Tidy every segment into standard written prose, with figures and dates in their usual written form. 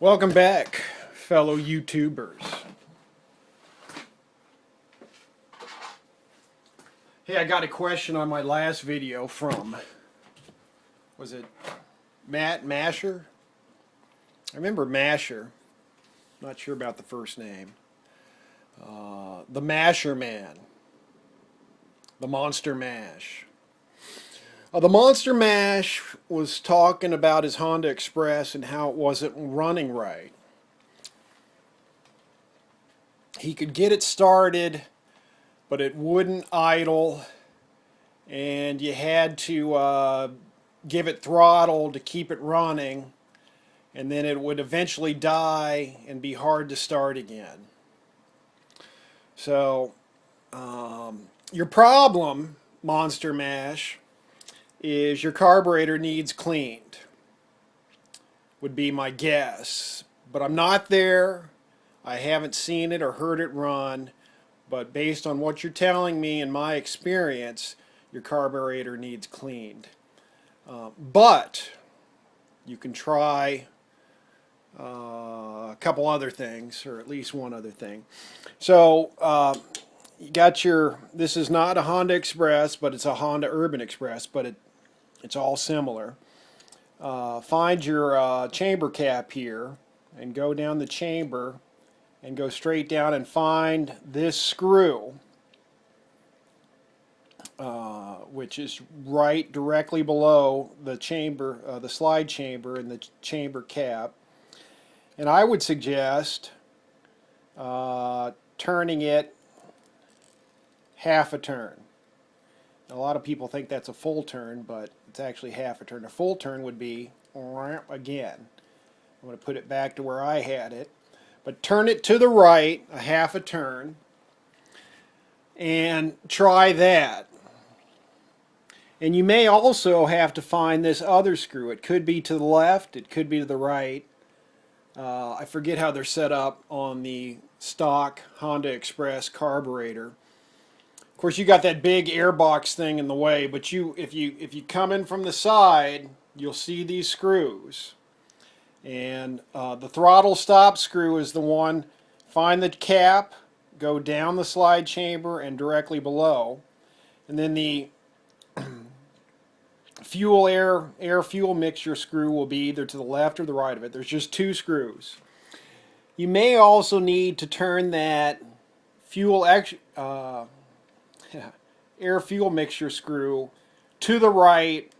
Welcome back, fellow YouTubers. Hey, I got a question on my last video from, was it Matt Masher? I remember Masher. Not sure about the first name. The Masher Man. The Monster Mash. The Monster Mash was talking about his Honda Express and how it wasn't running right. He could get it started, but it wouldn't idle, and you had to give it throttle to keep it running, and then it would eventually die and be hard to start again. So, your problem, Monster Mash, is your carburetor needs cleaned, would be my guess. But I'm not there. I haven't seen it or heard it run. But based on what you're telling me and my experience, your carburetor needs cleaned. But you can try a couple other things, or at least one other thing. So you got your, this is not a Honda Express, but it's a Honda Urban Express, but it's all similar. Find your chamber cap here and go down the chamber and go straight down and find this screw, which is right directly below the chamber, the slide chamber and the chamber cap. And I would suggest turning it half a turn. A lot of people think that's a full turn, but it's actually half a turn. A full turn would be again. I'm going to put it back to where I had it. But turn it to the right, a half a turn, and try that. And you may also have to find this other screw. It could be to the left, it could be to the right. I forget how they're set up on the stock Honda Express carburetor. Of course, you got that big airbox thing in the way, but if you come in from the side, you'll see these screws. And the throttle stop screw is the one. Find the cap, go down the slide chamber and directly below. And then the air fuel mixture screw will be either to the left or the right of it. There's just two screws. You may also need to turn that air fuel mixture screw to the right,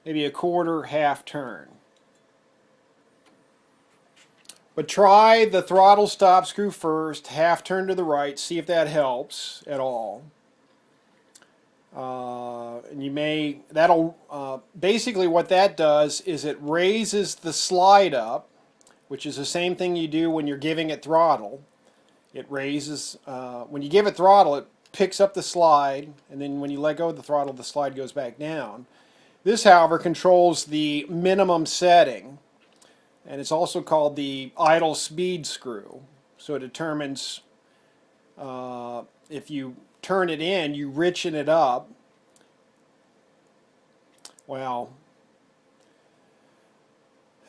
maybe a quarter, half turn. But try the throttle stop screw first, half turn to the right, see if that helps at all. And you may, basically what that does is it raises the slide up, which is the same thing you do when you're giving it throttle. It raises, when you give it throttle, it picks up the slide, and then when you let go of the throttle, the slide goes back down. This, however, controls the minimum setting, and it's also called the idle speed screw. So it determines if you turn it in, you richen it up. Well,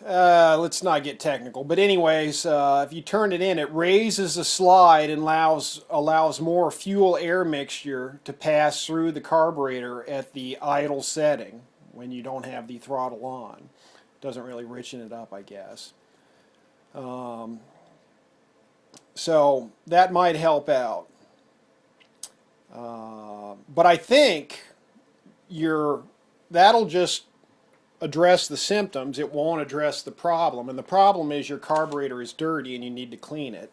let's not get technical, but anyways, if you turn it in, it raises the slide and allows more fuel air mixture to pass through the carburetor at the idle setting when you don't have the throttle on. Doesn't really richen it up, I guess. So that might help out. But I think that'll just address the symptoms. It won't address the problem. And the problem is your carburetor is dirty and you need to clean it.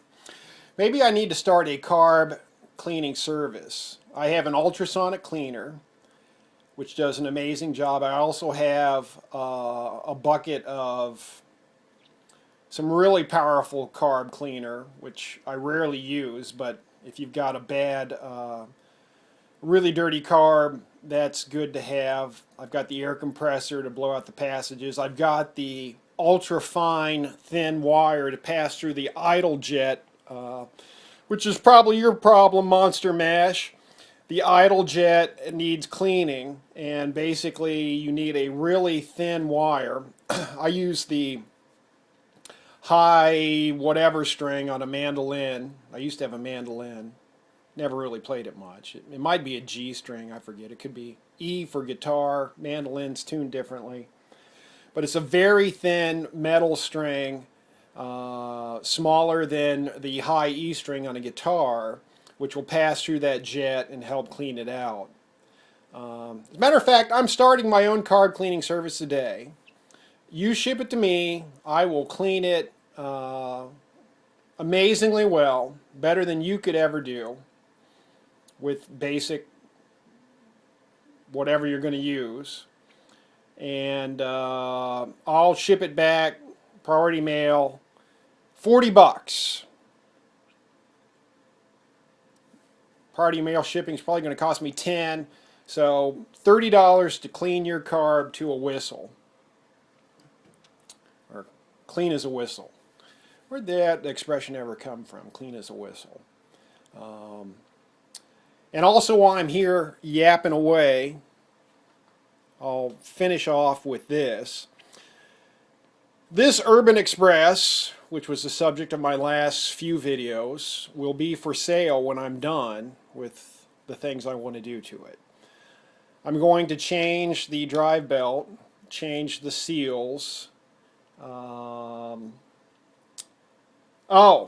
Maybe I need to start a carb cleaning service. I have an ultrasonic cleaner, which does an amazing job. I also have a bucket of some really powerful carb cleaner, which I rarely use, but if you've got a bad, really dirty carb, that's good to have. I've got the air compressor to blow out the passages. I've got the ultra fine thin wire to pass through the idle jet, which is probably your problem, Monster Mash. The idle jet needs cleaning, and basically you need a really thin wire. I use the high whatever string on a mandolin. I used to have a mandolin. Never really played it much. It might be a G string, I forget. It could be E for guitar. Mandolins tuned differently. But it's a very thin metal string, smaller than the high E string on a guitar, which will pass through that jet and help clean it out. As a matter of fact, I'm starting my own carb cleaning service today. You ship it to me, I will clean it amazingly well, better than you could ever do with basic whatever you're going to use. And I'll ship it back, priority mail, $40. Priority mail shipping is probably going to cost me $10, so $30 to clean your carb to a whistle, or clean as a whistle. Where'd that expression ever come from? Clean as a whistle. And also, while I'm here yapping away, I'll finish off with this. This Urban Express, which was the subject of my last few videos, will be for sale when I'm done with the things I want to do to it. I'm going to change the drive belt, change the seals. Oh,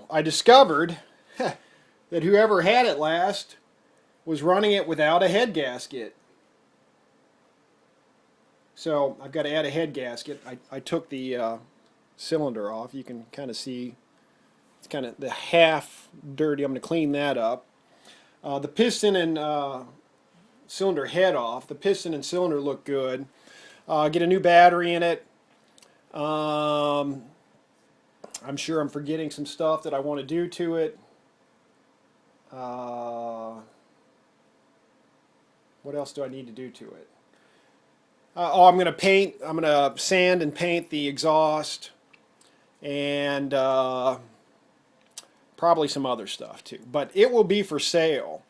I discovered that whoever had it last was running it without a head gasket. So I've got to add a head gasket. I took the cylinder off. You can kind of see it's kind of the half dirty. I'm going to clean that up. The piston and cylinder head off. The piston and cylinder look good. Get a new battery in it. I'm sure I'm forgetting some stuff that I want to do to it. What else do I need to do to it? Oh, I'm going to sand and paint the exhaust, and probably some other stuff too. But it will be for sale.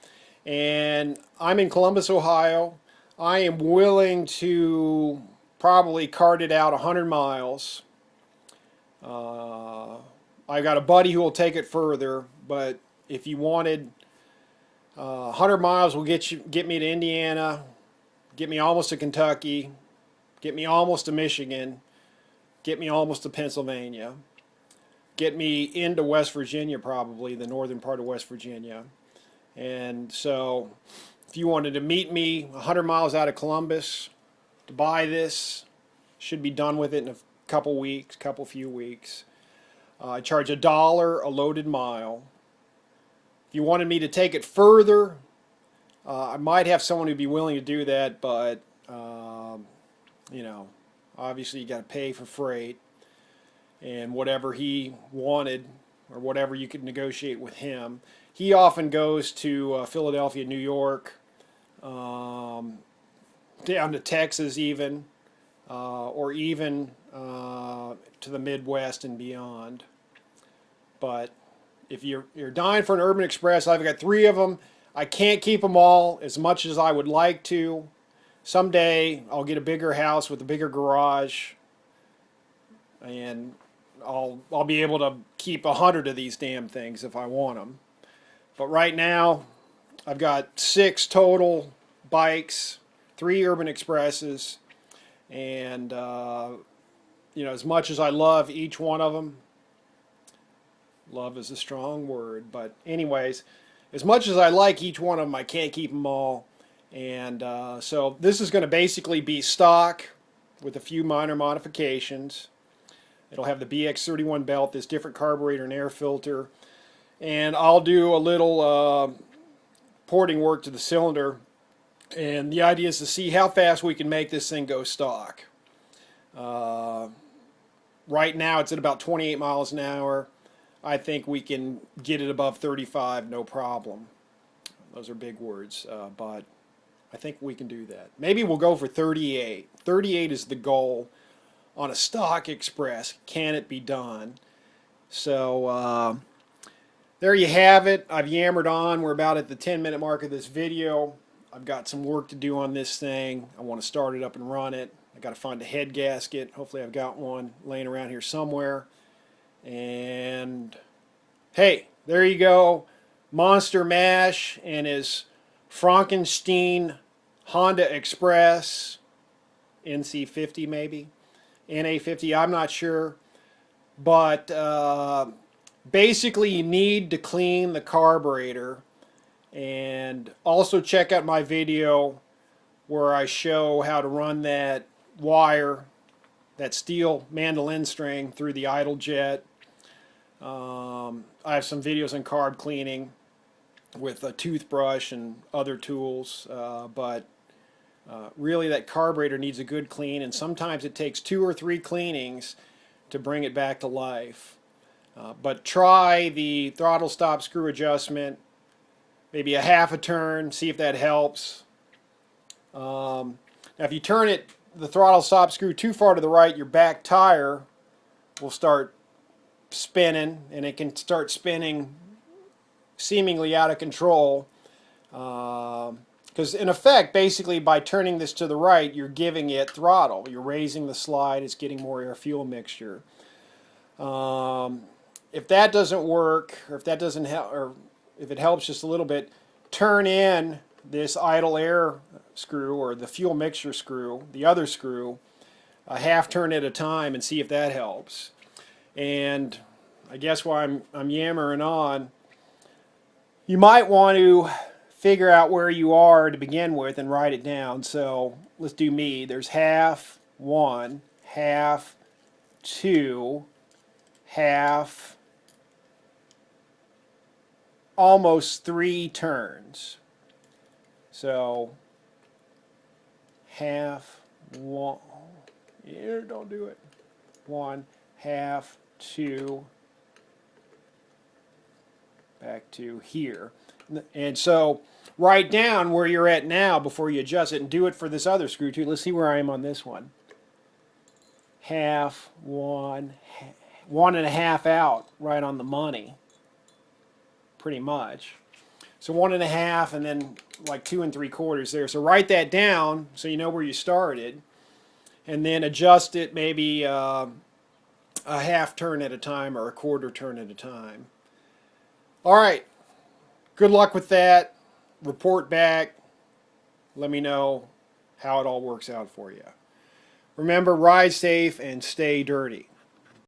And I'm in Columbus, Ohio. I am willing to probably cart it out 100 miles. I got a buddy who will take it further, but if you wanted 100 miles will get me to Indiana, get me almost to Kentucky, get me almost to Michigan, get me almost to Pennsylvania, get me into West Virginia, probably the northern part of West Virginia. And so if you wanted to meet me 100 miles out of Columbus to buy this, should be done with it in a few weeks. I charge $1 a loaded mile. If you wanted me to take it further, I might have someone who'd be willing to do that, but you know, obviously you got to pay for freight, and whatever he wanted or whatever you could negotiate with him. He often goes to Philadelphia, New York, down to Texas even, or even to the Midwest and beyond. But if you're dying for an Urban Express, I've got 3 of them. I can't keep them all as much as I would like to. Someday I'll get a bigger house with a bigger garage, and I'll be able to keep 100 of these damn things if I want them. But right now I've got 6 total bikes, 3 Urban Expresses, and you know, as much as I love each one of them, love is a strong word, but anyways, as much as I like each one of them, I can't keep them all. And so this is going to basically be stock with a few minor modifications. It'll have the BX31 belt, this different carburetor and air filter, and I'll do a little porting work to the cylinder, and the idea is to see how fast we can make this thing go stock. Right now it's at about 28 miles an hour. I think we can get it above 35, no problem. Those are big words, but I think we can do that. Maybe we'll go for 38. 38 is the goal on a stock Express. Can it be done? So there you have it. I've yammered on. We're about at the 10-minute mark of this video. I've got some work to do on this thing. I want to start it up and run it. I got to find a head gasket. Hopefully I've got one laying around here somewhere. And hey, there you go. Monster Mash and his Frankenstein Honda Express NC50 maybe. NA50, I'm not sure. But basically you need to clean the carburetor. And also check out my video where I show how to run that wire, that steel mandolin string through the idle jet. I have some videos on carb cleaning with a toothbrush and other tools, but really that carburetor needs a good clean, and sometimes it takes 2 or 3 cleanings to bring it back to life. But try the throttle stop screw adjustment, maybe a half a turn, see if that helps. Now if you turn the throttle stop screw too far to the right, your back tire will start spinning, and it can start spinning seemingly out of control. Because in effect, basically by turning this to the right, you're giving it throttle. You're raising the slide, it's getting more air-fuel mixture. If that doesn't work, or if that doesn't help, or if it helps just a little bit, turn in this idle air screw or the fuel mixture screw, the other screw, a half turn at a time, and see if that helps. And I guess while I'm yammering on, you might want to figure out where you are to begin with and write it down. So let's do me. There's half, 1, half, 2, half, almost 3 turns. So half, 1, here, don't do it. 1, half, 2, back to here. And so write down where you're at now before you adjust it, and do it for this other screw too. Let's see where I am on this one. Half, 1, 1.5 out, right on the money, pretty much. So 1.5, and then like 2 3/4 there. So write that down so you know where you started, and then adjust it maybe a half turn at a time or a quarter turn at a time. All right, good luck with that. Report back. Let me know how it all works out for you. Remember, ride safe and stay dirty.